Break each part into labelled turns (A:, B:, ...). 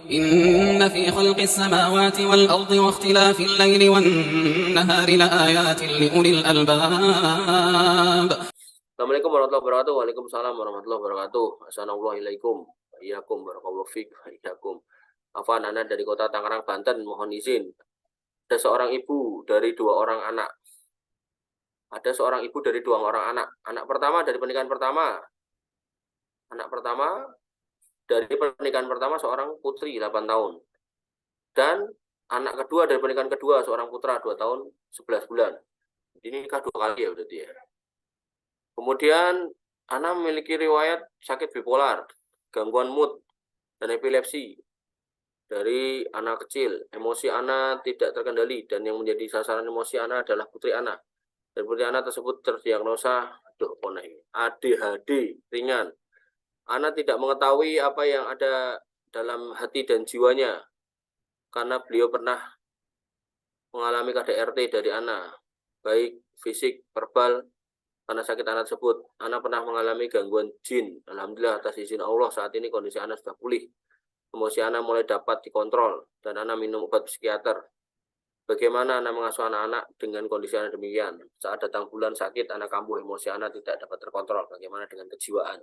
A: إن في خلق السماوات والأرض واختلاف الليل والنهار لآيات لأولي الألباب.
B: Assalamualaikum warahmatullahi wabarakatuh. Waalaikumsalam warahmatullahi wabarakatuh. Assalamualaikum. Waalaikumsalam barakallahu fiik. Waalaikumsalam. Afwan, Ana dari kota Tangerang, Banten. Mohon izin. Ada seorang ibu dari dua orang anak. Ada seorang ibu dari dua orang anak. Anak pertama dari pernikahan pertama. Anak pertama dari pernikahan pertama seorang putri 8 tahun. Dan anak kedua dari pernikahan kedua seorang putra 2 tahun 11 bulan. Ini nikah 2 kali ya berarti ya. Kemudian Ana memiliki riwayat sakit bipolar, gangguan mood, dan epilepsi. Dari anak kecil, emosi Ana tidak terkendali, dan yang menjadi sasaran emosi Ana adalah putri Ana. Dan putri Ana tersebut terdiagnosa ADHD ringan. Ana tidak mengetahui apa yang ada dalam hati dan jiwanya, karena beliau pernah mengalami KDRT dari Ana, baik fisik, verbal. Karena sakit anak tersebut, Ana pernah mengalami gangguan jin. Alhamdulillah atas izin Allah saat ini kondisi Ana sudah pulih. Emosi Ana mulai dapat dikontrol dan Ana minum obat psikiater. Bagaimana Ana mengasuh anak-anak dengan kondisi Ana demikian? Saat datang bulan sakit, Ana kambuh, emosi Ana tidak dapat terkontrol. Bagaimana dengan kejiwaan?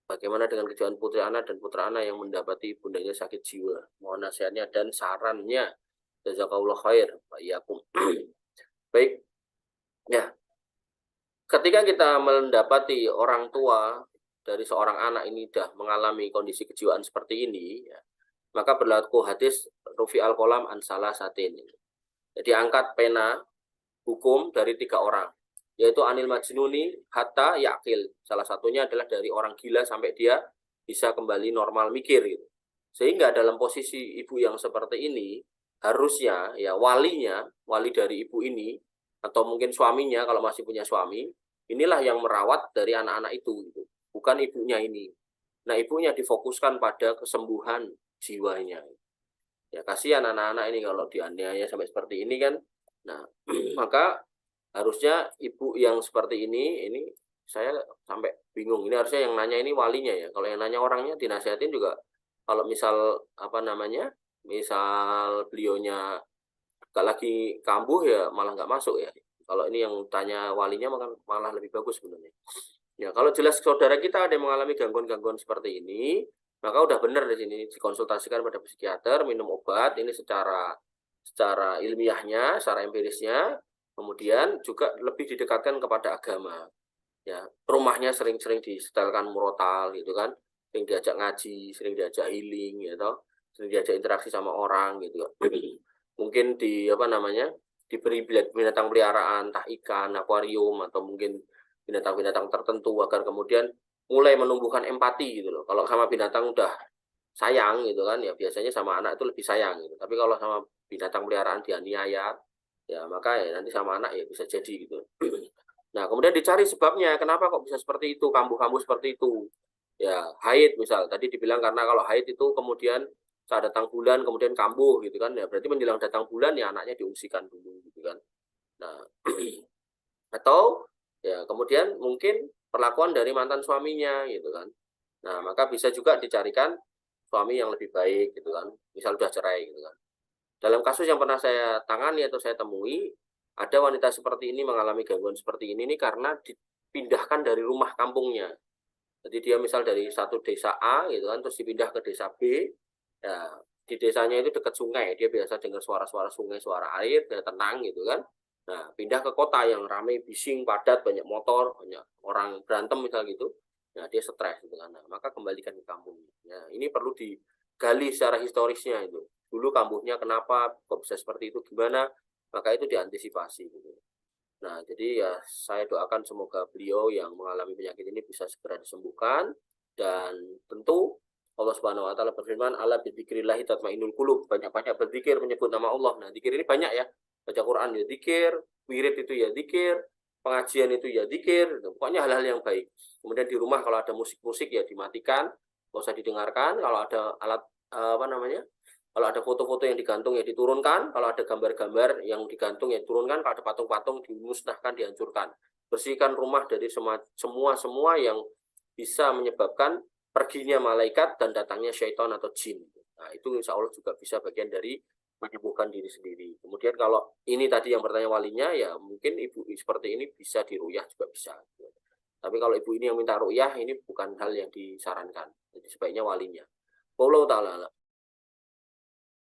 B: Bagaimana dengan kejiwaan putri Ana dan putra Ana yang mendapati bundanya sakit jiwa? Mohon nasihatnya dan sarannya. Jazakallahu khair. Wa iyyakum. Baik. Ya. Ketika kita mendapati orang tua dari seorang anak ini sudah mengalami kondisi kejiwaan seperti ini, ya, maka berlaku hadis Rufi al-Qalam an salasatin. Jadi angkat pena hukum dari 3 orang, yaitu anil majnuni hatta yakil. Salah satunya adalah dari orang gila sampai dia bisa kembali normal mikir gitu. Sehingga dalam posisi ibu yang seperti ini, harusnya ya wali dari ibu ini, atau mungkin suaminya kalau masih punya suami, inilah yang merawat dari anak-anak itu, gitu. Bukan ibunya ini. Nah, ibunya difokuskan pada kesembuhan jiwanya. Ya, kasihan anak-anak ini kalau dianiaya sampai seperti ini kan. Nah, maka harusnya ibu yang seperti ini saya sampai bingung. Ini harusnya yang nanya ini walinya ya. Kalau yang nanya orangnya dinasihatin juga. Kalau misal misal beliaunya gak lagi kambuh ya malah nggak masuk ya. Kalau ini yang tanya walinya malah lebih bagus sebenarnya. Ya, kalau jelas saudara kita ada yang mengalami gangguan-gangguan seperti ini, maka udah benar di sini dikonsultasikan pada psikiater, minum obat ini secara ilmiahnya, secara empirisnya, kemudian juga lebih didekatkan kepada agama. Ya, rumahnya sering-sering disetelkan murotal gitu kan, sering diajak ngaji, sering diajak healing gitu, sering diajak interaksi sama orang gitu. Mungkin diberi binatang peliharaan, entah ikan, akuarium, atau mungkin binatang-binatang tertentu agar kemudian mulai menumbuhkan empati gitu loh. Kalau sama binatang udah sayang gitu kan, ya biasanya sama anak itu lebih sayang gitu. Tapi kalau sama binatang peliharaan dianiaya, ya maka ya nanti sama anak ya bisa jadi gitu. Nah, kemudian dicari sebabnya, kenapa kok bisa seperti itu, kambuh-kambuh seperti itu. Ya, haid misal, tadi dibilang karena kalau haid itu kemudian saat datang bulan kemudian kambuh gitu kan, ya berarti menjelang datang bulan ya anaknya diungsikan dulu gitu kan. Nah, atau ya kemudian mungkin perlakuan dari mantan suaminya gitu kan. Nah, maka bisa juga dicarikan suami yang lebih baik gitu kan, misal udah cerai gitu kan. Dalam kasus yang pernah saya tangani atau saya temui, ada wanita seperti ini mengalami gangguan seperti ini karena dipindahkan dari rumah kampungnya. Jadi dia misal dari satu desa A gitu kan, terus dipindah ke desa B. Ya, di desanya itu dekat sungai, dia biasa dengar suara-suara sungai, suara air, dia tenang gitu kan. Nah, pindah ke kota yang ramai, bising, padat, banyak motor, banyak orang berantem misal gitu. Nah, dia stres gitu kan. Nah, maka kembalikan ke kampungnya. Nah, ini perlu digali secara historisnya itu. Dulu kambuhnya kenapa, kok bisa seperti itu, gimana, maka itu diantisipasi gitu. Nah, jadi ya saya doakan semoga beliau yang mengalami penyakit ini bisa segera disembuhkan, dan tentu Allah Subhanahu wa taala berfirman, "Ala bidzikrillah tatmainnul qulub." Banyak-banyak berzikir menyebut nama Allah. Nah, zikir ini banyak ya. Baca Quran ya zikir, wirid itu ya zikir, pengajian itu ya zikir, pokoknya hal-hal yang baik. Kemudian di rumah kalau ada musik-musik ya dimatikan, enggak usah didengarkan. Kalau ada alat kalau ada foto-foto yang digantung ya diturunkan, kalau ada gambar-gambar yang digantung ya diturunkan, kalau ada patung-patung dimusnahkan, dihancurkan. Bersihkan rumah dari semua yang bisa menyebabkan perginya malaikat dan datangnya syaitan atau jin. Nah, itu insya Allah juga bisa bagian dari menyembuhkan diri sendiri. Kemudian kalau ini tadi yang bertanya walinya, ya mungkin ibu seperti ini bisa diruyah juga bisa. Tapi kalau ibu ini yang minta ru'yah, ini bukan hal yang disarankan. Jadi sebaiknya walinya. Wallahu ta'ala.